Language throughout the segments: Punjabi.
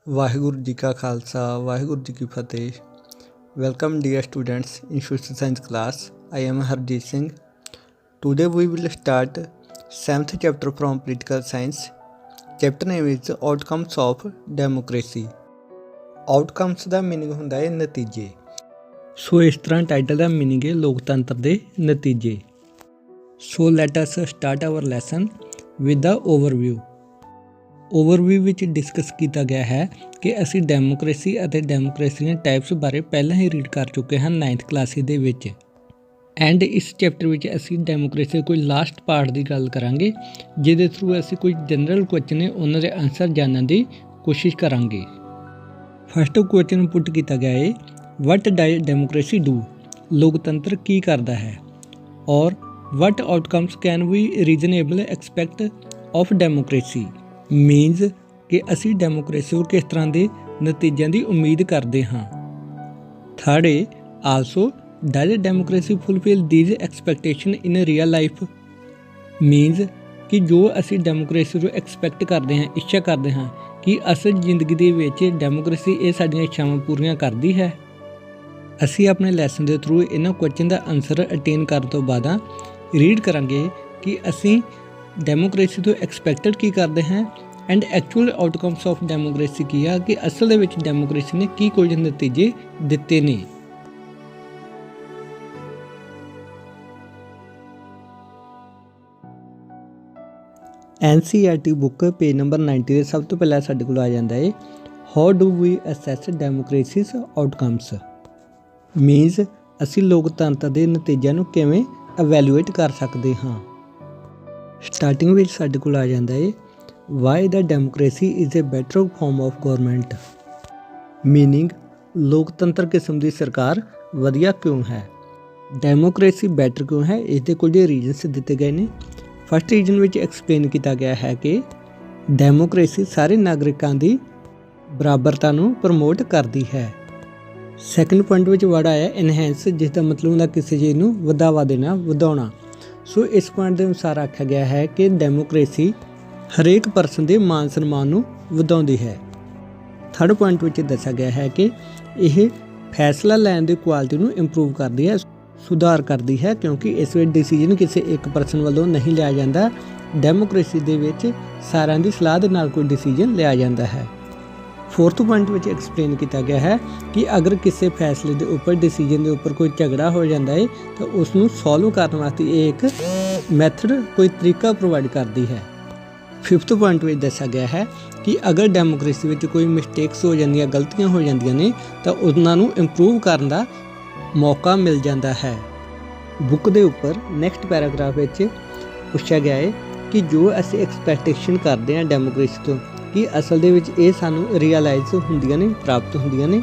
ਵਾਹਿਗੁਰੂ ਜੀ ਕਾ ਖਾਲਸਾ ਵਾਹਿਗੁਰੂ ਜੀ ਕੀ ਫਤਿਹ। Welcome dear students in social science class. I am Harjeet Singh. Today we will start 7th chapter from political science. Chapter name is outcomes of democracy. Outcomes the meaning ਹੁੰਦਾ ਹੈ ਨਤੀਜੇ। ਸੋ ਇਸ ਤਰ੍ਹਾਂ ਟਾਈਟਲ ਦਾ meaning ਹੈ ਲੋਕਤੰਤਰ ਦੇ ਨਤੀਜੇ। So let us start our lesson with the overview. Overview ਵਿੱਚ ਡਿਸਕਸ ਕੀਤਾ ਗਿਆ ਹੈ ਕਿ ਅਸੀਂ ਡੈਮੋਕ੍ਰੇਸੀ ਅਤੇ ਡੈਮੋਕ੍ਰੇਸੀ ਦੇ ਟਾਈਪਸ ਬਾਰੇ ਪਹਿਲਾਂ ਹੀ ਰੀਡ ਕਰ ਚੁੱਕੇ ਹਾਂ 9th ਕਲਾਸ ਦੇ ਵਿੱਚ। ਐਂਡ ਇਸ ਚੈਪਟਰ ਵਿੱਚ ਅਸੀਂ ਡੈਮੋਕ੍ਰੇਸੀ ਦੇ ਕੋਈ ਲਾਸਟ ਪਾਰਟ ਦੀ ਗੱਲ ਕਰਾਂਗੇ ਜਿਹਦੇ ਥਰੂ ਅਸੀਂ ਕੋਈ ਜਨਰਲ ਕੁਐਸਚਨ ਨੇ ਉਹਨਾਂ ਦੇ ਆਨਸਰ ਜਾਣਨ ਦੀ ਕੋਸ਼ਿਸ਼ ਕਰਾਂਗੇ। ਫਸਟ ਕੁਐਸਚਨ ਪੁੱਟ ਕੀਤਾ ਗਿਆ ਹੈ ਵਟ ਡਜ਼ ਡੈਮੋਕ੍ਰੇਸੀ ਡੂ, ਲੋਕਤੰਤਰ ਕੀ ਕਰਦਾ ਹੈ, ਔਰ what outcomes can we reasonable expect of democracy, means ਕਿ ਅਸੀਂ ਡੈਮੋਕ੍ਰੇਸੀ ਤੋਂ ਕਿਸ ਤਰ੍ਹਾਂ ਦੇ ਨਤੀਜਿਆਂ ਦੀ ਉਮੀਦ ਕਰਦੇ ਹਾਂ। Third A also does democracy fulfil these expectation in real life, means ਕਿ ਜੋ ਅਸੀਂ ਡੈਮੋਕ੍ਰੇਸੀ ਤੋਂ ਐਕਸਪੈਕਟ ਕਰਦੇ ਹਾਂ, ਇੱਛਾ ਕਰਦੇ ਹਾਂ ਕਿ ਅਸਲ ਜ਼ਿੰਦਗੀ ਦੇ ਵਿੱਚ ਡੈਮੋਕ੍ਰੇਸੀ ਇਹ ਸਾਡੀਆਂ ਇੱਛਾਵਾਂ ਪੂਰੀਆਂ ਕਰਦੀ ਹੈ। ਅਸੀਂ ਆਪਣੇ ਲੈਸਨ ਦੇ ਥਰੂ ਇਹਨਾਂ ਕੁਐਸਚਨ ਦਾ ਆਨਸਰ ਅਟੇਨ ਕਰਨ ਤੋਂ ਬਾਅਦ ਰੀਡ ਕਰਾਂਗੇ ਕਿ ਅਸੀਂ ਡੈਮੋਕ੍ਰੇਸੀ ਤੋਂ ਐਕਸਪੈਕਟਡ ਕੀ ਕਰਦੇ ਹਾਂ and actual outcomes of democracy ਕੀ ਆ ਕਿ ਅਸਲ ਦੇ ਵਿੱਚ ਡੈਮੋਕ੍ਰੇਸੀ ਨੇ ਕੀ ਕੁਝ ਨਤੀਜੇ ਦਿੱਤੇ ਨੇ। NCERT ਬੁੱਕ ਪੇਜ ਨੰਬਰ 90 ਦੇ ਸਭ ਤੋਂ ਪਹਿਲਾਂ ਸਾਡੇ ਕੋਲ ਆ ਜਾਂਦਾ ਹੈ how do we assess democracies outcomes, means ਅਸੀਂ ਲੋਕਤੰਤਰ ਦੇ ਨਤੀਜਿਆਂ ਨੂੰ ਕਿਵੇਂ ਇਵੈਲੂਏਟ ਕਰ ਸਕਦੇ ਹਾਂ। ਸਟਾਰਟਿੰਗ ਵਿੱਚ ਸਾਡੇ ਕੋਲ ਆ ਜਾਂਦਾ ਹੈ why the democracy is a better form of government, meaning ਲੋਕਤੰਤਰ ਕਿਸਮ ਦੀ ਸਰਕਾਰ ਵਧੀਆ ਕਿਉਂ ਹੈ। ਡੈਮੋਕ੍ਰੇਸੀ ਬੈਟਰ ਕਿਉਂ ਹੈ, ਇਸ ਦੇ ਕੁਝ ਰੀਜ਼ਨਸ ਦਿੱਤੇ ਗਏ ਨੇ। ਫਸਟ ਰੀਜ਼ਨ ਵਿੱਚ ਐਕਸਪਲੇਨ ਕੀਤਾ ਗਿਆ ਹੈ ਕਿ ਡੈਮੋਕ੍ਰੇਸੀ ਸਾਰੇ ਨਾਗਰਿਕਾਂ ਦੀ ਬਰਾਬਰਤਾ ਨੂੰ ਪ੍ਰਮੋਟ ਕਰਦੀ ਹੈ। ਸੈਕਿੰਡ ਪੁਆਇੰਟ ਵਿੱਚ ਵਰਡ ਆਇਆ ਇਨਹੈਂਸ, ਜਿਸ ਦਾ ਮਤਲਬ ਹੁੰਦਾ ਕਿਸੇ ਚੀਜ਼ ਨੂੰ ਵਧਾਵਾ ਦੇਣਾ, ਵਧਾਉਣਾ। ਸੋ ਇਸ ਪੁਆਇੰਟ ਦੇ ਅਨੁਸਾਰ ਆਖਿਆ ਗਿਆ ਹੈ ਕਿ ਡੈਮੋਕ੍ਰੇਸੀ ਹਰੇਕ ਪਰਸਨ ਦੇ ਮਾਨ ਸਨਮਾਨ ਨੂੰ ਵਧਾਉਂਦੀ ਹੈ। ਥਰਡ ਪੁਆਇੰਟ ਵਿੱਚ ਦੱਸਿਆ ਗਿਆ ਹੈ ਕਿ ਇਹ ਫੈਸਲਾ ਲੈਣ ਦੀ ਕੁਆਲਿਟੀ ਨੂੰ ਇੰਪਰੂਵ ਕਰਦੀ ਹੈ, ਸੁਧਾਰ ਕਰਦੀ ਹੈ, ਕਿਉਂਕਿ ਇਸ ਵਿੱਚ ਡਿਸੀਜਨ ਕਿਸੇ ਇੱਕ ਪਰਸਨ ਵੱਲੋਂ ਨਹੀਂ ਲਿਆ ਜਾਂਦਾ। ਡੈਮੋਕ੍ਰੇਸੀ ਦੇ ਵਿੱਚ ਸਾਰਿਆਂ ਦੀ ਸਲਾਹ ਦੇ ਨਾਲ ਕੋਈ ਡਿਸੀਜਨ ਲਿਆ ਜਾਂਦਾ ਹੈ। ਫੋਰਥ ਪੁਆਇੰਟ ਵਿੱਚ ਐਕਸਪਲੇਨ ਕੀਤਾ ਗਿਆ ਹੈ ਕਿ ਅਗਰ ਕਿਸੇ ਫੈਸਲੇ ਦੇ ਉੱਪਰ ਡਿਸੀਜਨ ਦੇ ਉੱਪਰ ਕੋਈ ਝਗੜਾ ਹੋ ਜਾਂਦਾ ਹੈ ਤਾਂ ਉਸ ਨੂੰ ਸੋਲਵ ਕਰਨ ਵਾਸਤੇ ਇਹ ਇੱਕ ਮੈਥਡ, ਕੋਈ ਤਰੀਕਾ ਪ੍ਰੋਵਾਈਡ ਕਰਦੀ ਹੈ। ਫਿਫਥ ਪੁਆਇੰਟ ਵਿੱਚ ਦੱਸਿਆ ਗਿਆ ਹੈ ਕਿ ਅਗਰ ਡੈਮੋਕ੍ਰੇਸੀ ਵਿੱਚ ਕੋਈ ਮਿਸਟੇਕਸ ਹੋ ਜਾਂਦੀਆਂ, ਗਲਤੀਆਂ ਹੋ ਜਾਂਦੀਆਂ ਨੇ ਤਾਂ ਉਹਨਾਂ ਨੂੰ ਇੰਪਰੂਵ ਕਰਨ ਦਾ ਮੌਕਾ ਮਿਲ ਜਾਂਦਾ ਹੈ। ਬੁੱਕ ਦੇ ਉੱਪਰ ਨੈਕਸਟ ਪੈਰਾਗ੍ਰਾਫ ਵਿੱਚ ਪੁੱਛਿਆ ਗਿਆ ਹੈ ਕਿ ਜੋ ਅਸੀਂ ਐਕਸਪੈਕਟੇਸ਼ਨ ਕਰਦੇ ਹਾਂ ਡੈਮੋਕ੍ਰੇਸੀ ਤੋਂ ਕਿ ਅਸਲ ਦੇ ਵਿੱਚ ਇਹ ਸਾਨੂੰ ਰੀਅਲਾਈਜ਼ ਹੁੰਦੀਆਂ ਨੇ, ਪ੍ਰਾਪਤ ਹੁੰਦੀਆਂ ਨੇ।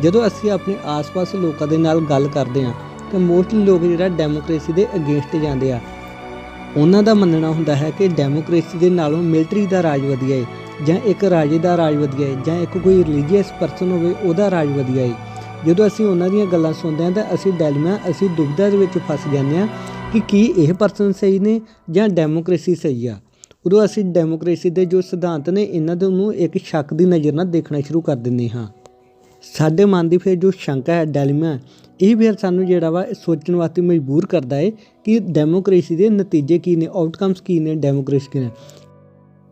ਜਦੋਂ ਅਸੀਂ ਆਪਣੇ ਆਸ-ਪਾਸ ਲੋਕਾਂ ਦੇ ਨਾਲ ਗੱਲ ਕਰਦੇ ਹਾਂ ਤਾਂ ਮੋਸਟਲੀ ਲੋਕ ਜਿਹੜਾ ਡੈਮੋਕ੍ਰੇਸੀ ਦੇ ਅਗੇਂਸਟ ਜਾਂਦੇ ਆ। ਉਹਨਾਂ ਦਾ ਮੰਨਣਾ ਹੁੰਦਾ ਹੈ ਕਿ ਡੈਮੋਕ੍ਰੇਸੀ ਦੇ ਨਾਲੋਂ ਮਿਲਟਰੀ ਦਾ ਰਾਜ ਵਧੀਆ ਹੈ, ਜਾਂ ਇੱਕ ਰਾਜੇ ਦਾ ਰਾਜ ਵਧੀਆ ਹੈ, ਜਾਂ ਇੱਕ ਕੋਈ ਰਿਲੀਜੀਅਸ ਪਰਸਨ ਹੋਵੇ ਉਹਦਾ ਰਾਜ ਵਧੀਆ ਹੈ। ਜਦੋਂ ਅਸੀਂ ਉਹਨਾਂ ਦੀਆਂ ਗੱਲਾਂ ਸੁਣਦੇ ਹਾਂ ਤਾਂ ਅਸੀਂ ਡੈਲਮਾ, ਅਸੀਂ ਦੁਬਿਧਾ ਦੇ ਵਿੱਚ ਫਸ ਜਾਂਦੇ ਹਾਂ ਕਿ ਕੀ ਇਹ ਪਰਸਨ ਸਹੀ ਨੇ ਜਾਂ ਡੈਮੋਕ੍ਰੇਸੀ ਸਹੀ ਆ। ਉਦੋਂ ਅਸੀਂ ਡੈਮੋਕ੍ਰੇਸੀ ਦੇ ਜੋ ਸਿਧਾਂਤ ਨੇ ਇਹਨਾਂ ਦੇ ਨੂੰ ਇੱਕ ਸ਼ੱਕ ਦੀ ਨਜ਼ਰ ਨਾਲ ਦੇਖਣਾ ਸ਼ੁਰੂ ਕਰ ਦਿੰਦੇ ਹਾਂ। ਸਾਡੇ ਮਨ ਦੀ ਫਿਰ ਜੋ ਸ਼ੰਕਾ ਹੈ, ਡੈਲਮਾ, ਇਹ ਫਿਰ ਸਾਨੂੰ ਜਿਹੜਾ ਵਾ ਸੋਚਣ ਵਾਸਤੇ ਮਜਬੂਰ ਕਰਦਾ ਹੈ ਕਿ ਡੈਮੋਕ੍ਰੇਸੀ ਦੇ ਨਤੀਜੇ ਕੀ ਨੇ, ਆਊਟਕਮਸ ਕੀ ਨੇ, ਡੈਮੋਕ੍ਰੇਸੀ ਕੀ ਨੇ।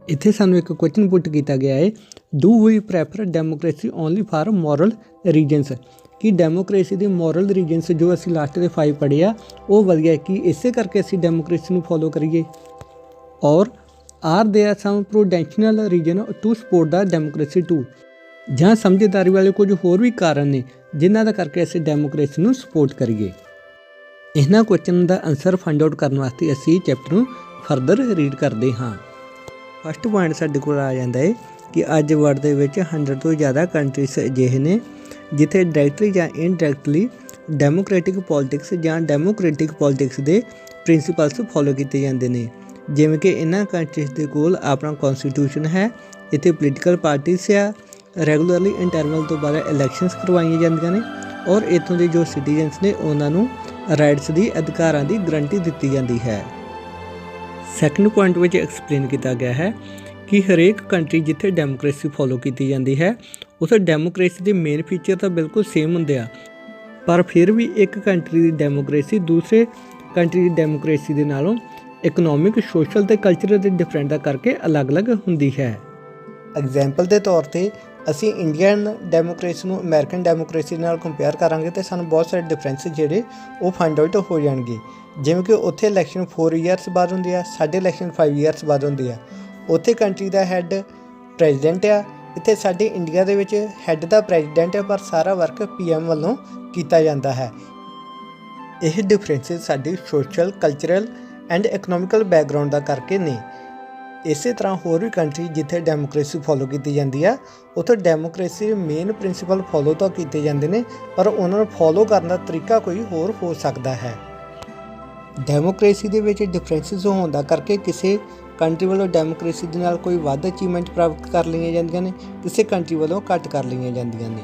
ਇੱਥੇ ਸਾਨੂੰ ਇੱਕ ਕੁਐਸਚਨ ਪੁੱਟ ਕੀਤਾ ਗਿਆ ਹੈ do we prefer democracy only for moral reasons, ਕਿ ਡੈਮੋਕ੍ਰੇਸੀ ਦੇ ਮੋਰਲ ਰੀਜਨਸ ਜੋ ਅਸੀਂ ਲਾਸਟ ਦੇ 5 ਪੜ੍ਹੇ ਆ ਉਹ ਵਧੀਆ, ਕਿ ਇਸੇ ਕਰਕੇ ਅਸੀਂ ਡੈਮੋਕ੍ਰੇਸੀ ਨੂੰ ਫੋਲੋ ਕਰੀਏ, ਔਰ are there some prudential reason to support the democracy too, ਜਾਂ ਸਮਝਦਾਰੀ ਵਾਲੇ ਕੁਝ ਹੋਰ ਵੀ ਕਾਰਨ ਨੇ ਜਿਨ੍ਹਾਂ ਦਾ ਕਰਕੇ ਅਸੀਂ ਡੈਮੋਕ੍ਰੇਸੀ ਨੂੰ ਸਪੋਰਟ ਕਰੀਏ। ਇਹਨਾਂ ਕੁਐਸਚਨ ਦਾ ਆਨਸਰ ਫਾਈਂਡ ਆਊਟ ਕਰਨ ਵਾਸਤੇ ਅਸੀਂ ਚੈਪਟਰ ਨੂੰ ਫਰਦਰ ਰੀਡ ਕਰਦੇ ਹਾਂ। ਫਸਟ ਪੁਆਇੰਟ ਸਾਡੇ ਕੋਲ ਆ ਜਾਂਦਾ ਹੈ ਕਿ ਅੱਜ ਵਰਲਡ ਦੇ ਵਿੱਚ 100 ਤੋਂ ਜ਼ਿਆਦਾ ਕੰਟਰੀਜ਼ ਅਜਿਹੇ ਨੇ ਜਿੱਥੇ ਡਾਇਰੈਕਟਲੀ ਜਾਂ ਇਨਡਾਇਰੈਕਟਲੀ ਡੈਮੋਕ੍ਰੈਟਿਕ ਪੋਲੀਟਿਕਸ ਜਾਂ ਡੈਮੋਕ੍ਰੈਟਿਕ ਪੋਲੀਟਿਕਸ ਦੇ ਪ੍ਰਿੰਸੀਪਲਸ ਫੋਲੋ ਕੀਤੇ ਜਾਂਦੇ ਨੇ। ਜਿਵੇਂ ਕਿ ਇਹਨਾਂ ਕੰਟਰੀਜ਼ ਦੇ ਕੋਲ ਆਪਣਾ ਕੌਨਸਟੀਟਿਊਸ਼ਨ ਹੈ, ਇੱਥੇ ਪੋਲੀਟੀਕਲ ਪਾਰਟੀਜ਼ ਆ, ਰੈਗੂਲਰਲੀ ਇੰਟਰਵਲ ਤੋਂ ਬਾਅਦ ਇਲੈਕਸ਼ਨਸ ਕਰਵਾਈਆਂ ਜਾਂਦੀਆਂ ਨੇ, ਔਰ ਇੱਥੋਂ ਦੇ ਜੋ ਸਿਟੀਜ਼ਨਸ ਨੇ ਉਹਨਾਂ ਨੂੰ ਰਾਈਟਸ ਦੀ, ਅਧਿਕਾਰਾਂ ਦੀ ਗਰੰਟੀ ਦਿੱਤੀ ਜਾਂਦੀ ਹੈ। ਸੈਕਿੰਡ ਪੁਆਇੰਟ ਵਿੱਚ ਐਕਸਪਲੇਨ ਕੀਤਾ ਗਿਆ ਹੈ ਕਿ ਹਰੇਕ ਕੰਟਰੀ ਜਿੱਥੇ ਡੈਮੋਕ੍ਰੇਸੀ ਫੋਲੋ ਕੀਤੀ ਜਾਂਦੀ ਹੈ ਉੱਥੇ ਡੈਮੋਕ੍ਰੇਸੀ ਦੇ ਮੇਨ ਫੀਚਰ ਤਾਂ ਬਿਲਕੁਲ ਸੇਮ ਹੁੰਦੇ ਆ, ਪਰ ਫਿਰ ਵੀ ਇੱਕ ਕੰਟਰੀ ਦੀ ਡੈਮੋਕ੍ਰੇਸੀ ਦੂਸਰੇ ਕੰਟਰੀ ਦੀ ਡੈਮੋਕ੍ਰੇਸੀ ਦੇ ਨਾਲੋਂ ਇਕਨੋਮਿਕ, ਸੋਸ਼ਲ ਅਤੇ ਕਲਚਰਲ ਦੇ ਡਿਫਰੈਂਟ ਦਾ ਕਰਕੇ ਅਲੱਗ-ਅਲੱਗ ਹੁੰਦੀ ਹੈ। ਐਗਜ਼ਾਮਪਲ ਦੇ ਤੌਰ 'ਤੇ ਅਸੀਂ ਇੰਡੀਅਨ ਡੈਮੋਕ੍ਰੇਸੀ ਨੂੰ ਅਮਰੀਕਨ ਡੈਮੋਕ੍ਰੇਸੀ ਨਾਲ ਕੰਪੇਅਰ ਕਰਾਂਗੇ ਤਾਂ ਸਾਨੂੰ ਬਹੁਤ ਸਾਰੇ ਡਿਫਰੈਂਸ ਜਿਹੜੇ ਉਹ ਫਾਈਂਡ ਆਊਟ ਹੋ ਜਾਣਗੇ। ਜਿਵੇਂ ਕਿ ਉੱਥੇ ਇਲੈਕਸ਼ਨ 4 ਈਅਰਸ ਬਾਅਦ ਹੁੰਦੀ ਆ, ਸਾਡੇ ਇਲੈਕਸ਼ਨ 5 ਈਅਰਸ ਬਾਅਦ ਹੁੰਦੀ ਆ। ਉੱਥੇ ਕੰਟਰੀ ਦਾ ਹੈੱਡ ਪ੍ਰੈਜ਼ੀਡੈਂਟ ਆ, ਇੱਥੇ ਸਾਡੇ ਇੰਡੀਆ ਦੇ ਵਿੱਚ ਹੈੱਡ ਦਾ ਪ੍ਰੈਜ਼ੀਡੈਂਟ ਆ, ਪਰ ਸਾਰਾ ਵਰਕ PM ਵੱਲੋਂ ਕੀਤਾ ਜਾਂਦਾ ਹੈ। ਇਹ ਡਿਫਰੈਂਸਿਸ ਸਾਡੀ social, cultural and economical background ਦਾ ਕਰਕੇ ਨੇ। ਇਸੇ ਤਰ੍ਹਾਂ ਹੋਰ ਵੀ ਕੰਟਰੀ ਜਿੱਥੇ ਡੈਮੋਕ੍ਰੇਸੀ ਫੋਲੋ ਕੀਤੀ ਜਾਂਦੀ ਆ ਉੱਥੇ ਡੈਮੋਕ੍ਰੇਸੀ ਦੇ ਮੇਨ ਪ੍ਰਿੰਸੀਪਲ ਫੋਲੋ ਤਾਂ ਕੀਤੇ ਜਾਂਦੇ ਨੇ, ਪਰ ਉਹਨਾਂ ਨੂੰ ਫੋਲੋ ਕਰਨ ਦਾ ਤਰੀਕਾ ਕੋਈ ਹੋਰ ਹੋ ਸਕਦਾ ਹੈ। ਡੈਮੋਕ੍ਰੇਸੀ ਦੇ ਵਿੱਚ ਡਿਫਰੈਂਸਿਸ ਹੋਣ ਦਾ ਕਰਕੇ ਕਿਸੇ ਕੰਟਰੀ ਵੱਲੋਂ ਡੈਮੋਕ੍ਰੇਸੀ ਦੇ ਨਾਲ ਕੋਈ ਵੱਧ ਅਚੀਵਮੈਂਟ ਪ੍ਰਾਪਤ ਕਰ ਲਈਆਂ ਜਾਂਦੀਆਂ ਨੇ, ਕਿਸੇ ਕੰਟਰੀ ਵੱਲੋਂ ਘੱਟ ਕਰ ਲਈਆਂ ਜਾਂਦੀਆਂ ਨੇ।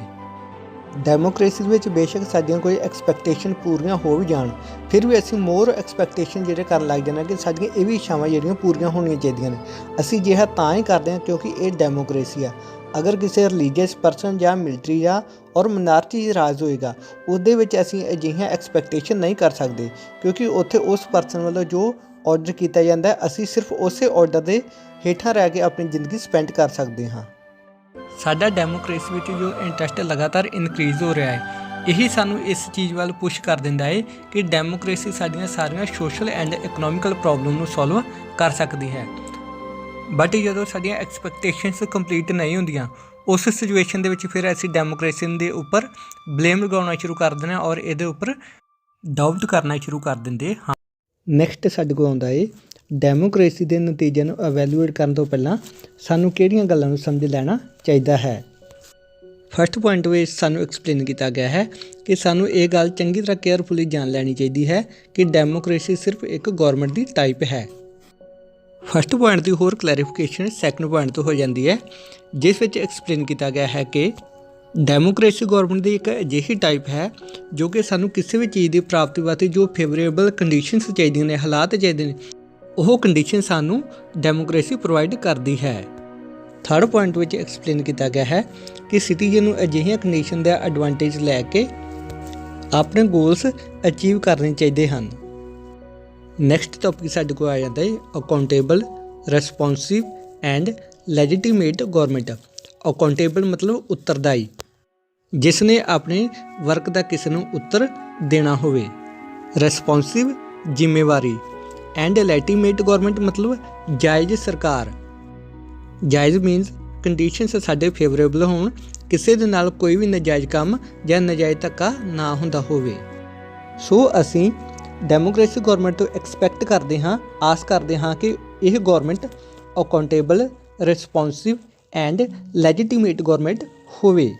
ਡੈਮੋਕ੍ਰੇਸੀ ਵਿੱਚ ਬੇਸ਼ੱਕ ਸਾਡੀਆਂ ਕੋਈ ਐਕਸਪੈਕਟੇਸ਼ਨ ਪੂਰੀਆਂ ਹੋ ਵੀ ਜਾਣ, ਫਿਰ ਵੀ ਅਸੀਂ ਮੋਰ ਐਕਸਪੈਕਟੇਸ਼ਨ ਜਿਹੜੇ ਕਰਨ ਲੱਗ ਜਾਂਦੇ ਕਿ ਸਾਡੀਆਂ ਇਹ ਵੀ ਇੱਛਾਵਾਂ ਜਿਹੜੀਆਂ ਪੂਰੀਆਂ ਹੋਣੀਆਂ ਚਾਹੀਦੀਆਂ ਨੇ। ਅਸੀਂ ਅਜਿਹਾ ਤਾਂ ਹੀ ਕਰਦੇ ਹਾਂ ਕਿਉਂਕਿ ਇਹ ਡੈਮੋਕ੍ਰੇਸੀ ਆ। ਅਗਰ ਕਿਸੇ ਰਿਲੀਜੀਅਸ ਪਰਸਨ ਜਾਂ ਮਿਲਟਰੀ ਜਾਂ ਔਰ ਮਨਾਰਚੀ ਰਾਜ ਹੋਏਗਾ, ਉਹਦੇ ਵਿੱਚ ਅਸੀਂ ਅਜਿਹੀਆਂ ਐਕਸਪੈਕਟੇਸ਼ਨ ਨਹੀਂ ਕਰ ਸਕਦੇ ਕਿਉਂਕਿ ਉੱਥੇ ਉਸ ਪਰਸਨ ਵੱਲੋਂ ਜੋ ਆਰਡਰ ਕੀਤਾ ਜਾਂਦਾ ਅਸੀਂ ਸਿਰਫ ਉਸੇ ਆਰਡਰ ਦੇ ਹੇਠਾਂ ਰਹਿ ਕੇ ਆਪਣੀ ਜ਼ਿੰਦਗੀ ਸਪੈਂਡ ਕਰ ਸਕਦੇ ਹਾਂ। ਸਾਡਾ ਡੈਮੋਕ੍ਰੇਸੀ ਵਿੱਚ ਜੋ ਇੰਟਰਸਟ ਲਗਾਤਾਰ ਇਨਕਰੀਜ਼ ਹੋ ਰਿਹਾ ਹੈ, ਇਹੀ ਸਾਨੂੰ ਇਸ ਚੀਜ਼ ਵੱਲ ਪੁਸ਼ ਕਰ ਦਿੰਦਾ ਹੈ ਕਿ ਡੈਮੋਕ੍ਰੇਸੀ ਸਾਡੀਆਂ ਸਾਰੀਆਂ ਸੋਸ਼ਲ ਐਂਡ ਇਕਨੋਮਿਕਲ ਪ੍ਰੋਬਲਮ ਨੂੰ ਸੋਲਵ ਕਰ ਸਕਦੀ ਹੈ। ਬਟ ਜਦੋਂ ਸਾਡੀਆਂ ਐਕਸਪੈਕਟੇਸ਼ਨਸ ਕੰਪਲੀਟ ਨਹੀਂ ਹੁੰਦੀਆਂ, ਉਸ ਸਿਚੁਏਸ਼ਨ ਦੇ ਵਿੱਚ ਫਿਰ ਅਸੀਂ ਡੈਮੋਕ੍ਰੇਸੀ ਦੇ ਉੱਪਰ ਬਲੇਮ ਲਗਾਉਣਾ ਸ਼ੁਰੂ ਕਰ ਦਿੰਦੇ ਹਾਂ ਔਰ ਇਹਦੇ ਉੱਪਰ ਡਾਊਟ ਕਰਨਾ ਸ਼ੁਰੂ ਕਰ ਦਿੰਦੇ ਹਾਂ। ਨੈਕਸਟ ਸਾਡੇ ਕੋਲ ਆਉਂਦਾ ਹੈ ਡੈਮੋਕ੍ਰੇਸੀ ਦੇ ਨਤੀਜਿਆਂ ਨੂੰ ਐਵੈਲੂਏਟ ਕਰਨ ਤੋਂ ਪਹਿਲਾਂ ਸਾਨੂੰ ਕਿਹੜੀਆਂ ਗੱਲਾਂ ਨੂੰ ਸਮਝ ਲੈਣਾ ਚਾਹੀਦਾ ਹੈ। ਫਸਟ ਪੁਆਇੰਟ ਵਿੱਚ ਸਾਨੂੰ ਐਕਸਪਲੇਨ ਕੀਤਾ ਗਿਆ ਹੈ ਕਿ ਸਾਨੂੰ ਇਹ ਗੱਲ ਚੰਗੀ ਤਰ੍ਹਾਂ ਕੇਅਰਫੁਲੀ ਜਾਣ ਲੈਣੀ ਚਾਹੀਦੀ ਹੈ ਕਿ ਡੈਮੋਕ੍ਰੇਸੀ ਸਿਰਫ ਇੱਕ ਗੌਰਮੈਂਟ ਦੀ ਟਾਈਪ ਹੈ। ਫਸਟ ਪੁਆਇੰਟ ਦੀ ਹੋਰ ਕਲੈਰੀਫਿਕੇਸ਼ਨ ਸੈਕੰਡ ਪੁਆਇੰਟ ਤੋਂ ਹੋ ਜਾਂਦੀ ਹੈ, ਜਿਸ ਵਿੱਚ ਐਕਸਪਲੇਨ ਕੀਤਾ ਗਿਆ ਹੈ ਕਿ ਡੈਮੋਕ੍ਰੇਸੀ ਗੌਰਮੈਂਟ ਦੀ ਇੱਕ ਅਜਿਹੀ ਟਾਈਪ ਹੈ ਜੋ ਕਿ ਸਾਨੂੰ ਕਿਸੇ ਵੀ ਚੀਜ਼ ਦੀ ਪ੍ਰਾਪਤੀ ਵਾਸਤੇ ਜੋ ਫੇਵਰੇਬਲ ਕੰਡੀਸ਼ਨਸ ਚਾਹੀਦੀਆਂ ਨੇ, ਹਾਲਾਤ ਚਾਹੀਦੇ ਨੇ, ਉਹ ਕੰਡੀਸ਼ਨ ਸਾਨੂੰ ਡੈਮੋਕ੍ਰੇਸੀ ਪ੍ਰੋਵਾਈਡ ਕਰਦੀ ਹੈ। ਥਰਡ ਪੁਆਇੰਟ ਵਿੱਚ ਐਕਸਪਲੇਨ ਕੀਤਾ ਗਿਆ ਹੈ ਕਿ ਸਿਟੀਜ਼ਨ ਨੂੰ ਅਜਿਹੀਆਂ ਕੰਡੀਸ਼ਨ ਦਾ ਐਡਵਾਂਟੇਜ ਲੈ ਕੇ ਆਪਣੇ ਗੋਲਸ ਅਚੀਵ ਕਰਨੇ ਚਾਹੀਦੇ ਹਨ। ਨੈਕਸਟ ਟੌਪਿਕ ਸਾਡੇ ਕੋਲ ਆ ਜਾਂਦਾ ਹੈ ਅਕਾਊਂਟੇਬਲ, ਰਿਸਪੌਂਸਿਵ ਐਂਡ ਲੈਜੀਟੀਮੇਟ ਗੌਰਮੈਂਟ। ਅਕਾਊਂਟੇਬਲ ਮਤਲਬ ਉੱਤਰਦਾਈ, ਜਿਸ ਨੇ ਆਪਣੇ ਵਰਕ ਦਾ ਕਿਸੇ ਨੂੰ ਉੱਤਰ ਦੇਣਾ ਹੋਵੇ। ਰਿਸਪੌਂਸਿਵ ਜ਼ਿੰਮੇਵਾਰੀ ਐਂਡ ਲੈਜੀਟੀਮੇਟ ਗੌਰਮੈਂਟ ਮਤਲਬ ਜਾਇਜ਼ ਸਰਕਾਰ। ਜਾਇਜ਼ ਮੀਨਸ ਕੰਡੀਸ਼ਨਸ ਸਾਡੇ ਫੇਵਰੇਬਲ ਹੋਣ, ਕਿਸੇ ਦੇ ਨਾਲ ਕੋਈ ਵੀ ਨਜਾਇਜ਼ ਕੰਮ ਜਾਂ ਨਜਾਇਜ਼ ਧੱਕਾ ਨਾ ਹੁੰਦਾ ਹੋਵੇ। ਸੋ ਅਸੀਂ ਡੈਮੋਕ੍ਰੇਸੀ ਗੌਰਮੈਂਟ ਤੋਂ ਐਕਸਪੈਕਟ ਕਰਦੇ ਹਾਂ, ਆਸ ਕਰਦੇ ਹਾਂ ਕਿ ਇਹ ਗੌਰਮੈਂਟ ਅਕਾਊਂਟੇਬਲ, ਰਿਸਪੌਂਸਿਵ ਐਂਡ ਲੈਜੀਟੀਮੇਟ ਗੌਰਮੈਂਟ ਹੋਵੇ।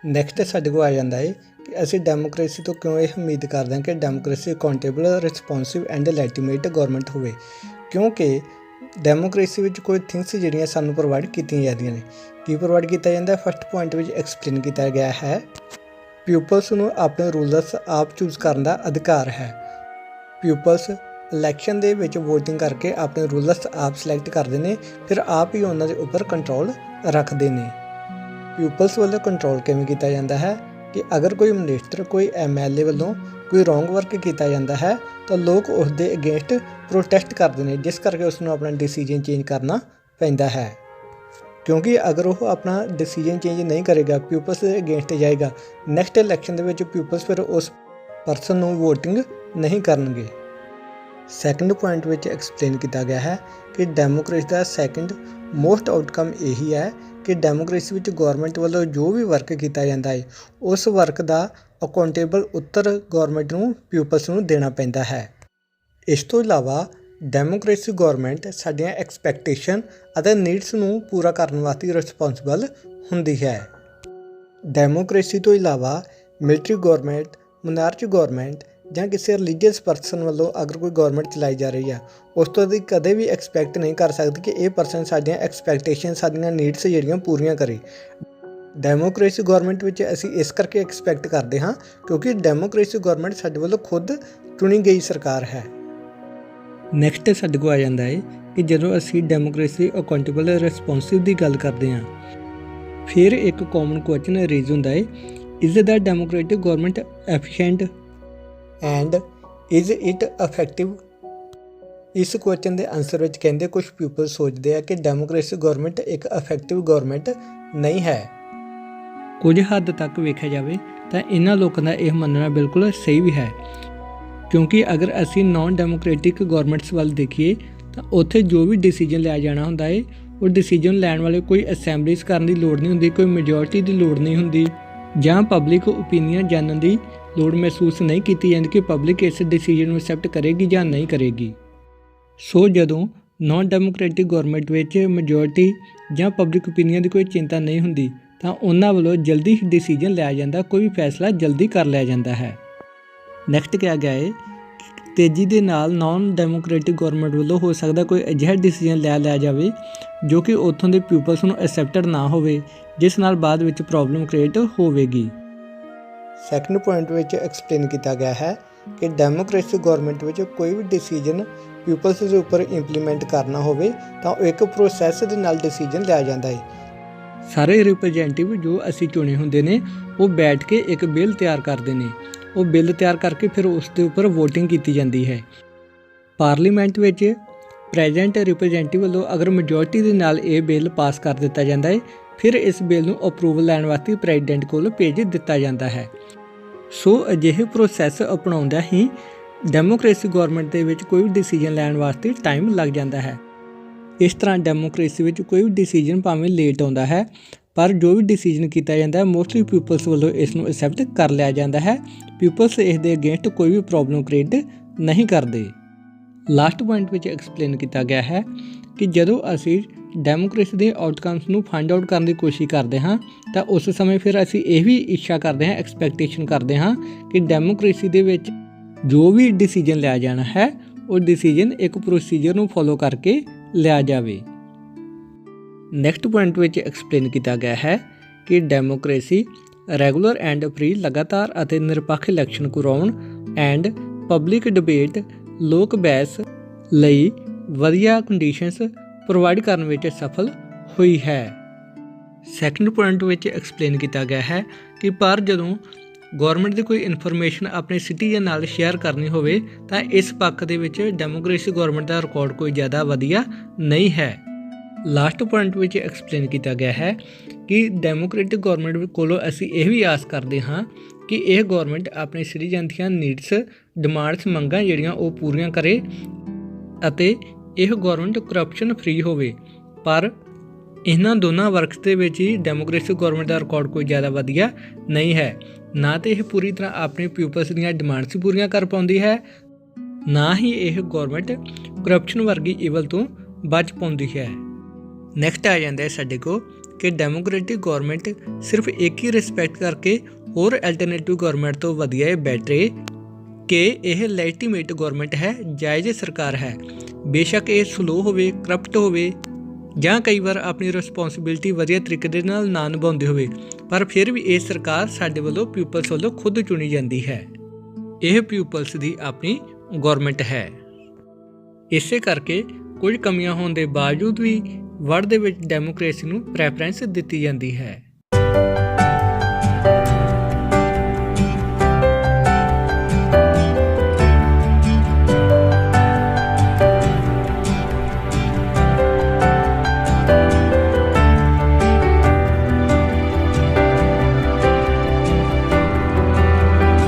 ਨੈਕਸਟ ਸਾਡੇ ਕੋਲ ਆ ਜਾਂਦਾ ਹੈ ਕਿ ਅਸੀਂ ਡੈਮੋਕ੍ਰੇਸੀ ਤੋਂ ਕਿਉਂ ਇਹ ਉਮੀਦ ਕਰਦੇ ਹਾਂ ਕਿ ਡੈਮੋਕ੍ਰੇਸੀ ਅਕਾਊਂਟੇਬਲ, ਰਿਸਪੌਂਸਿਵ ਐਂਡ ਲੈਜੀਟੀਮੇਟ ਗੌਰਮੈਂਟ ਹੋਵੇ, ਕਿਉਂਕਿ ਡੈਮੋਕ੍ਰੇਸੀ ਵਿੱਚ ਕੋਈ ਥਿੰਗਸ ਜਿਹੜੀਆਂ ਸਾਨੂੰ ਪ੍ਰੋਵਾਈਡ ਕੀਤੀਆਂ ਜਾਂਦੀਆਂ ਨੇ। ਕੀ ਪ੍ਰੋਵਾਈਡ ਕੀਤਾ ਜਾਂਦਾ? ਫਸਟ ਪੁਆਇੰਟ ਵਿੱਚ ਐਕਸਪਲੇਨ ਕੀਤਾ ਗਿਆ ਹੈ ਪਿਊਪਲਸ ਨੂੰ ਆਪਣੇ ਰੂਲਰਸ ਆਪ ਚੂਜ਼ ਕਰਨ ਦਾ ਅਧਿਕਾਰ ਹੈ। ਪਿਊਪਲਸ ਇਲੈਕਸ਼ਨ ਦੇ ਵਿੱਚ ਵੋਟਿੰਗ ਕਰਕੇ ਆਪਣੇ ਰੂਲਰਸ ਆਪ ਸਿਲੈਕਟ ਕਰਦੇ ਨੇ, ਫਿਰ ਆਪ ਹੀ ਉਹਨਾਂ ਦੇ ਉੱਪਰ ਕੰਟਰੋਲ ਰੱਖਦੇ ਨੇ। ਪਿਊਪਲਸ ਵੱਲੋਂ ਕੰਟਰੋਲ ਕਿਵੇਂ ਕੀਤਾ ਜਾਂਦਾ ਹੈ ਕਿ ਅਗਰ ਕੋਈ ਮਿਨਿਸਟਰ, ਕੋਈ MLA ਵੱਲੋਂ ਕੋਈ ਰੋਂਗ ਵਰਕ ਕੀਤਾ ਜਾਂਦਾ ਹੈ ਤਾਂ ਲੋਕ ਉਸ ਦੇ ਅਗੇਂਸਟ ਪ੍ਰੋਟੈਸਟ ਕਰਦੇ ਨੇ, ਜਿਸ ਕਰਕੇ ਉਸ ਨੂੰ ਆਪਣਾ ਡਿਸੀਜਨ ਚੇਂਜ ਕਰਨਾ ਪੈਂਦਾ ਹੈ। ਕਿਉਂਕਿ ਅਗਰ ਉਹ ਆਪਣਾ ਡਿਸੀਜਨ ਚੇਂਜ ਨਹੀਂ ਕਰੇਗਾ, ਪਿਊਪਲਸ ਦੇ ਅਗੇਂਸਟ ਜਾਏਗਾ, ਨੈਕਸਟ ਇਲੈਕਸ਼ਨ ਦੇ ਵਿੱਚ ਪਿਊਪਲਸ ਫਿਰ ਉਸ ਪਰਸਨ ਨੂੰ ਵੋਟਿੰਗ ਨਹੀਂ ਕਰਨਗੇ। ਸੈਕੰਡ ਪੁਆਇੰਟ ਵਿੱਚ ਐਕਸਪਲੇਨ ਕੀਤਾ ਗਿਆ ਹੈ ਕਿ ਡੈਮੋਕ੍ਰੇਸੀ ਦਾ ਸੈਕੰਡ ਮੋਸਟ ਆਊਟਕਮ ਇਹੀ ਹੈ ਕਿ ਡੈਮੋਕ੍ਰੇਸੀ ਵਿੱਚ ਗੌਰਮੈਂਟ ਵੱਲੋਂ ਜੋ ਵੀ ਵਰਕ ਕੀਤਾ ਜਾਂਦਾ ਹੈ ਉਸ ਵਰਕ ਦਾ ਅਕਾਊਂਟੇਬਲ ਉੱਤਰ ਗੌਰਮੈਂਟ ਨੂੰ, ਪਿਊਪਲਸ ਨੂੰ ਦੇਣਾ ਪੈਂਦਾ ਹੈ। ਇਸ ਤੋਂ ਇਲਾਵਾ ਡੈਮੋਕ੍ਰੇਸੀ ਗੌਰਮੈਂਟ ਸਾਡੀਆਂ ਐਕਸਪੈਕਟੇਸ਼ਨ ਅਤੇ ਨੀਡਸ ਨੂੰ ਪੂਰਾ ਕਰਨ ਵਾਸਤੇ ਰਿਸਪੌਂਸਿਬਲ ਹੁੰਦੀ ਹੈ। ਡੈਮੋਕ੍ਰੇਸੀ ਤੋਂ ਇਲਾਵਾ ਮਿਲਟਰੀ ਗੌਰਮੈਂਟ, ਮੋਨਾਰਚੀ ਗੌਰਮੈਂਟ ਜਾਂ ਕਿਸੇ ਰਿਲੀਜੀਅਸ ਪਰਸਨ ਵੱਲੋਂ ਅਗਰ ਕੋਈ ਗੌਰਮੈਂਟ ਚਲਾਈ ਜਾ ਰਹੀ ਆ, ਉਸ ਤੋਂ ਅਸੀਂ ਕਦੇ ਵੀ ਐਕਸਪੈਕਟ ਨਹੀਂ ਕਰ ਸਕਦੇ ਕਿ ਇਹ ਪਰਸਨ ਸਾਡੀਆਂ ਐਕਸਪੈਕਟੇਸ਼ਨ, ਸਾਡੀਆਂ ਨੀਡਸ ਜਿਹੜੀਆਂ ਪੂਰੀਆਂ ਕਰੇ। ਡੈਮੋਕ੍ਰੇਸੀ ਗੌਰਮੈਂਟ ਵਿੱਚ ਅਸੀਂ ਇਸ ਕਰਕੇ ਐਕਸਪੈਕਟ ਕਰਦੇ ਹਾਂ ਕਿਉਂਕਿ ਡੈਮੋਕ੍ਰੇਸੀ ਗੌਰਮੈਂਟ ਸਾਡੇ ਵੱਲੋਂ ਖੁਦ ਚੁਣੀ ਗਈ ਸਰਕਾਰ ਹੈ। ਨੈਕਸਟ ਸਾਡੇ ਕੋਲ ਆ ਜਾਂਦਾ ਹੈ कि ਜਦੋਂ ਅਸੀਂ ਡੈਮੋਕ੍ਰੇਸੀ ਅਕਾਊਂਟੇਬਲ ਰਿਸਪੌਂਸਿਵ ਦੀ ਗੱਲ ਕਰਦੇ ਹਾਂ ਫਿਰ ਇੱਕ ਕਾਮਨ ਕੁਐਸਚਨ ਰੇਜ਼ ਹੁੰਦਾ ਹੈ, is the democratic government efficient and is it effective. ਇਸ ਕੁਐਸਚਨ ਦੇ ਆਨਸਰ ਵਿੱਚ ਕਹਿੰਦੇ ਕੁਝ ਪੀਪਲ ਸੋਚਦੇ ਆ ਕਿ ਡੈਮੋਕ੍ਰੇਸੀ ਗਵਰਨਮੈਂਟ ਇੱਕ ਇਫੈਕਟਿਵ ਗਵਰਨਮੈਂਟ ਨਹੀਂ ਹੈ। ਕੁਝ ਹੱਦ ਤੱਕ ਵੇਖਿਆ ਜਾਵੇ ਤਾਂ ਇਹਨਾਂ ਲੋਕਾਂ ਦਾ ਇਹ ਮੰਨਣਾ ਬਿਲਕੁਲ ਸਹੀ ਵੀ ਹੈ, ਕਿਉਂਕਿ ਅਗਰ ਅਸੀਂ ਨਾਨ ਡੈਮੋਕ੍ਰੈਟਿਕ ਗਵਰਨਮੈਂਟਸ ਵੱਲ ਦੇਖੀਏ ਤਾਂ ਉੱਥੇ ਜੋ ਵੀ ਡਿਸੀਜਨ ਲਿਆ ਜਾਣਾ ਹੁੰਦਾ ਹੈ ਉਹ ਡਿਸੀਜਨ ਲੈਣ ਵਾਲੇ ਕੋਈ ਅਸੈਂਬਲੀਜ਼ ਕਰਨ ਦੀ ਲੋੜ ਨਹੀਂ ਹੁੰਦੀ, ਕੋਈ ਮੈਜੋਰਟੀ ਦੀ ਲੋੜ ਨਹੀਂ ਹੁੰਦੀ, ਜਾਂ ਪਬਲਿਕ ਓਪੀਨੀਅਨ ਜਾਣਨ ਦੀ ਲੋੜ ਮਹਿਸੂਸ ਨਹੀਂ ਕੀਤੀ ਜਾਂਦੀ ਕਿ ਪਬਲਿਕ ਇਸ ਡਿਸੀਜਨ ਨੂੰ ਐਕਸੈਪਟ ਕਰੇਗੀ ਜਾਂ ਨਹੀਂ ਕਰੇਗੀ। ਸੋ ਜਦੋਂ ਨਾਨ ਡੈਮੋਕ੍ਰੈਟਿਕ ਗਵਰਨਮੈਂਟ ਵਿੱਚ ਮੈਜੋਰਟੀ ਜਾਂ ਪਬਲਿਕ ਓਪੀਨੀਅਨ ਦੀ ਕੋਈ ਚਿੰਤਾ ਨਹੀਂ ਹੁੰਦੀ ਤਾਂ ਉਹਨਾਂ ਵੱਲੋਂ ਜਲਦੀ ਹੀ ਡਿਸੀਜਨ ਲਿਆ ਜਾਂਦਾ, ਕੋਈ ਵੀ ਫੈਸਲਾ ਜਲਦੀ ਕਰ ਲਿਆ ਜਾਂਦਾ ਹੈ। ਨੈਕਸਟ ਕਿਹਾ ਗਿਆ ਹੈ, ਤੇਜ਼ੀ ਦੇ ਨਾਲ ਨਾਨ ਡੈਮੋਕ੍ਰੈਟਿਕ ਗਵਰਨਮੈਂਟ ਵੱਲੋਂ ਹੋ ਸਕਦਾ ਕੋਈ ਅਜਿਹਾ ਡਿਸੀਜਨ ਲੈ ਲਿਆ ਜਾਵੇ ਜੋ ਕਿ ਉੱਥੋਂ ਦੇ ਪੀਪਲਸ ਨੂੰ ਐਕਸੈਪਟਡ ਨਾ ਹੋਵੇ, ਜਿਸ ਨਾਲ ਬਾਅਦ ਵਿੱਚ ਪ੍ਰੋਬਲਮ ਕ੍ਰੀਏਟ ਹੋਵੇਗੀ। ਸੈਕੰਡ ਪੁਆਇੰਟ ਵਿੱਚ ਐਕਸਪਲੇਨ ਕੀਤਾ ਗਿਆ ਹੈ ਕਿ ਡੈਮੋਕ੍ਰੇਸੀ ਗਵਰਨਮੈਂਟ ਵਿੱਚ ਕੋਈ ਵੀ ਡਿਸੀਜਨ ਪੀਪਲਸ ਦੇ ਉੱਪਰ ਇੰਪਲੀਮੈਂਟ ਕਰਨਾ ਹੋਵੇ ਤਾਂ ਉਹ ਇੱਕ ਪ੍ਰੋਸੈਸ ਦੇ ਨਾਲ ਡਿਸੀਜਨ ਲਿਆ ਜਾਂਦਾ ਹੈ। ਸਾਰੇ ਰਿਪਰੈਜ਼ੈਂਟੇਟਿਵ ਜੋ ਅਸੀਂ ਚੁਣੇ ਹੁੰਦੇ ਨੇ ਉਹ ਬੈਠ ਕੇ ਇੱਕ ਬਿੱਲ ਤਿਆਰ ਕਰਦੇ ਨੇ, ਉਹ ਬਿੱਲ ਤਿਆਰ ਕਰਕੇ ਫਿਰ ਉਸ ਦੇ ਉੱਪਰ ਵੋਟਿੰਗ ਕੀਤੀ ਜਾਂਦੀ ਹੈ। ਪਾਰਲੀਮੈਂਟ ਵਿੱਚ ਪ੍ਰੈਜ਼ੈਂਟ ਰਿਪਰੈਜ਼ੈਂਟੇਟਿਵ ਵੱਲੋਂ ਅਗਰ ਮੈਜੋਰਟੀ ਦੇ ਨਾਲ ਇਹ ਬਿੱਲ ਪਾਸ ਕਰ ਦਿੱਤਾ ਜਾਂਦਾ ਹੈ ਫਿਰ ਇਸ ਬਿੱਲ ਨੂੰ ਅਪਰੂਵਲ ਲੈਣ ਵਾਸਤੇ ਪ੍ਰੈਜ਼ੀਡੈਂਟ ਕੋਲ ਭੇਜ ਦਿੱਤਾ ਜਾਂਦਾ ਹੈ। ਸੋ ਅਜਿਹੇ ਪ੍ਰੋਸੈਸ ਅਪਣਾਉਂਦਿਆਂ ਹੀ ਡੈਮੋਕ੍ਰੇਸੀ ਗਵਰਨਮੈਂਟ ਦੇ ਵਿੱਚ ਕੋਈ ਵੀ ਡਿਸੀਜਨ ਲੈਣ ਵਾਸਤੇ ਟਾਈਮ ਲੱਗ ਜਾਂਦਾ ਹੈ। ਇਸ ਤਰ੍ਹਾਂ ਡੈਮੋਕ੍ਰੇਸੀ ਵਿੱਚ ਕੋਈ ਵੀ ਡਿਸੀਜਨ ਭਾਵੇਂ ਲੇਟ ਆਉਂਦਾ ਹੈ ਪਰ ਜੋ ਵੀ ਡਿਸੀਜਨ ਕੀਤਾ ਜਾਂਦਾ ਹੈ ਮੋਸਟਲੀ ਪੀਪਲਸ ਵੱਲੋਂ ਇਸ ਨੂੰ ਐਕਸੈਪਟ ਕਰ ਲਿਆ ਜਾਂਦਾ ਹੈ। ਪੀਪਲਸ ਇਸ ਦੇ ਅਗੇਂਸਟ ਕੋਈ ਵੀ ਪ੍ਰੋਬਲਮ ਕ੍ਰੀਏਟ ਨਹੀਂ ਕਰਦੇ। ਲਾਸਟ ਪੁਆਇੰਟ ਵਿੱਚ ਐਕਸਪਲੇਨ ਕੀਤਾ ਗਿਆ ਹੈ ਕਿ ਜਦੋਂ ਅਸੀਂ ਡੈਮੋਕ੍ਰੇਸੀ ਦੇ ਆਊਟਕਮਸ ਨੂੰ ਫਾਈਂਡ ਆਊਟ ਕਰਨ ਦੀ ਕੋਸ਼ਿਸ਼ ਕਰਦੇ ਹਾਂ ਤਾਂ ਉਸ ਸਮੇਂ ਫਿਰ ਅਸੀਂ ਇਹ ਵੀ ਇੱਛਾ ਕਰਦੇ ਹਾਂ, ਐਕਸਪੈਕਟੇਸ਼ਨ ਕਰਦੇ ਹਾਂ ਕਿ ਡੈਮੋਕ੍ਰੇਸੀ ਦੇ ਵਿੱਚ ਜੋ ਵੀ ਡਿਸੀਜਨ ਲਿਆ ਜਾਣਾ ਹੈ ਉਹ ਡਿਸੀਜਨ ਇੱਕ ਪ੍ਰੋਸੀਜਰ ਨੂੰ ਫੋਲੋ ਕਰਕੇ ਲਿਆ ਜਾਵੇ। ਨੈਕਸਟ ਪੁਆਇੰਟ ਵਿੱਚ ਐਕਸਪਲੇਨ ਕੀਤਾ ਗਿਆ ਹੈ ਕਿ ਡੈਮੋਕ੍ਰੇਸੀ ਰੈਗੂਲਰ ਐਂਡ ਫ੍ਰੀ ਲਗਾਤਾਰ ਅਤੇ ਨਿਰਪੱਖ ਇਲੈਕਸ਼ਨ ਕਰਵਾਉਣ ਐਂਡ ਪਬਲਿਕ ਡਿਬੇਟ ਲੋਕ ਬਹਿਸ ਲਈ ਵਧੀਆ ਕੰਡੀਸ਼ਨਸ ਪ੍ਰੋਵਾਈਡ ਕਰਨ ਵਿੱਚ ਸਫਲ ਹੋਈ ਹੈ। ਸੈਕੰਡ ਪੁਆਇੰਟ ਵਿੱਚ ਐਕਸਪਲੇਨ ਕੀਤਾ ਗਿਆ ਹੈ ਕਿ ਪਰ ਜਦੋਂ ਗੌਰਮੈਂਟ ਦੀ ਕੋਈ ਇਨਫੋਰਮੇਸ਼ਨ ਆਪਣੇ ਸਿਟੀਜ਼ਨ ਨਾਲ ਸ਼ੇਅਰ ਕਰਨੀ ਹੋਵੇ ਤਾਂ ਇਸ ਪੱਖ ਦੇ ਵਿੱਚ ਡੈਮੋਕ੍ਰੇਸੀ ਗੌਰਮੈਂਟ ਦਾ ਰਿਕਾਰਡ ਕੋਈ ਜ਼ਿਆਦਾ ਵਧੀਆ ਨਹੀਂ ਹੈ। ਲਾਸਟ ਪੁਆਇੰਟ ਵਿੱਚ ਐਕਸਪਲੇਨ ਕੀਤਾ ਗਿਆ ਹੈ ਕਿ ਡੈਮੋਕ੍ਰੇਟਿਕ ਗੌਰਮੈਂਟ ਕੋਲੋਂ ਅਸੀਂ ਇਹ ਵੀ ਆਸ ਕਰਦੇ ਹਾਂ ਕਿ ਇਹ ਗੌਰਮੈਂਟ ਆਪਣੇ ਸਿਟੀਜ਼ਨ ਦੀਆਂ ਨੀਡਸ, ਡਿਮਾਂਡਸ, ਮੰਗਾਂ ਜਿਹੜੀਆਂ ਉਹ ਪੂਰੀਆਂ ਕਰੇ ਅਤੇ ਇਹ ਗੌਰਮੈਂਟ ਕਰਪਸ਼ਨ ਫ੍ਰੀ ਹੋਵੇ। ਪਰ ਇਹਨਾਂ ਦੋਨਾਂ ਵਰਕਸ ਦੇ ਵਿੱਚ ਹੀ ਡੈਮੋਕ੍ਰੇਸੀ ਗੌਰਮੈਂਟ ਦਾ ਰਿਕਾਰਡ ਕੋਈ ਜ਼ਿਆਦਾ ਵਧੀਆ ਨਹੀਂ ਹੈ। ਨਾ ਤਾਂ ਇਹ ਪੂਰੀ ਤਰ੍ਹਾਂ ਆਪਣੇ ਪੀਪਲਸ ਦੀਆਂ ਡਿਮਾਂਡਸ ਪੂਰੀਆਂ ਕਰ ਪਾਉਂਦੀ ਹੈ, ਨਾ ਹੀ ਇਹ ਗੌਰਮੈਂਟ ਕਰਪਸ਼ਨ ਵਰਗੀ ਈਵਲ ਤੋਂ ਬਚ ਪਾਉਂਦੀ ਹੈ। ਨੈਕਸਟ ਆ ਜਾਂਦਾ ਹੈ ਸਾਡੇ ਕੋਲ ਕਿ ਡੈਮੋਕ੍ਰੇਟਿਕ ਗੌਰਮੈਂਟ ਸਿਰਫ ਇੱਕ ਹੀ ਰਿਸਪੈਕਟ ਕਰਕੇ ਹੋਰ ਐਲਟਰਨੇਟਿਵ ਗੌਰਮੈਂਟ ਤੋਂ ਵਧੀਆ ਹੈ, ਬੈਟਰ ਹੈ ਕਿ ਇਹ ਲੈਜੀਟੀਮੇਟ ਗੌਰਮੈਂਟ ਹੈ, ਜਾਇਜ਼ ਸਰਕਾਰ ਹੈ। ਬੇਸ਼ੱਕ ਇਹ ਸਲੋ ਹੋਵੇ, ਕਰਪਟ ਹੋਵੇ ਜਾਂ ਕਈ ਵਾਰ ਆਪਣੀ ਰਿਸਪੌਂਸਿਬਿਲਿਟੀ ਵਧੀਆ ਤਰੀਕੇ ਦੇ ਨਾਲ ਨਾ ਨਿਭਾਉਂਦੀ ਹੋਵੇ, ਪਰ ਫਿਰ ਵੀ ਇਹ ਸਰਕਾਰ ਸਾਡੇ ਵੱਲੋਂ ਪੀਪਲਸ ਵੱਲੋਂ ਖੁਦ ਚੁਣੀ ਜਾਂਦੀ ਹੈ। ਇਹ ਪੀਪਲਸ ਦੀ ਆਪਣੀ ਗੌਰਮੈਂਟ ਹੈ। ਇਸੇ ਕਰਕੇ ਕੁਝ ਕਮੀਆਂ ਹੋਣ ਦੇ ਬਾਵਜੂਦ ਵੀ ਵਰਲਡ ਦੇ ਵਿੱਚ ਡੈਮੋਕ੍ਰੇਸੀ ਨੂੰ ਪ੍ਰੈਫਰੈਂਸ ਦਿੱਤੀ ਜਾਂਦੀ ਹੈ।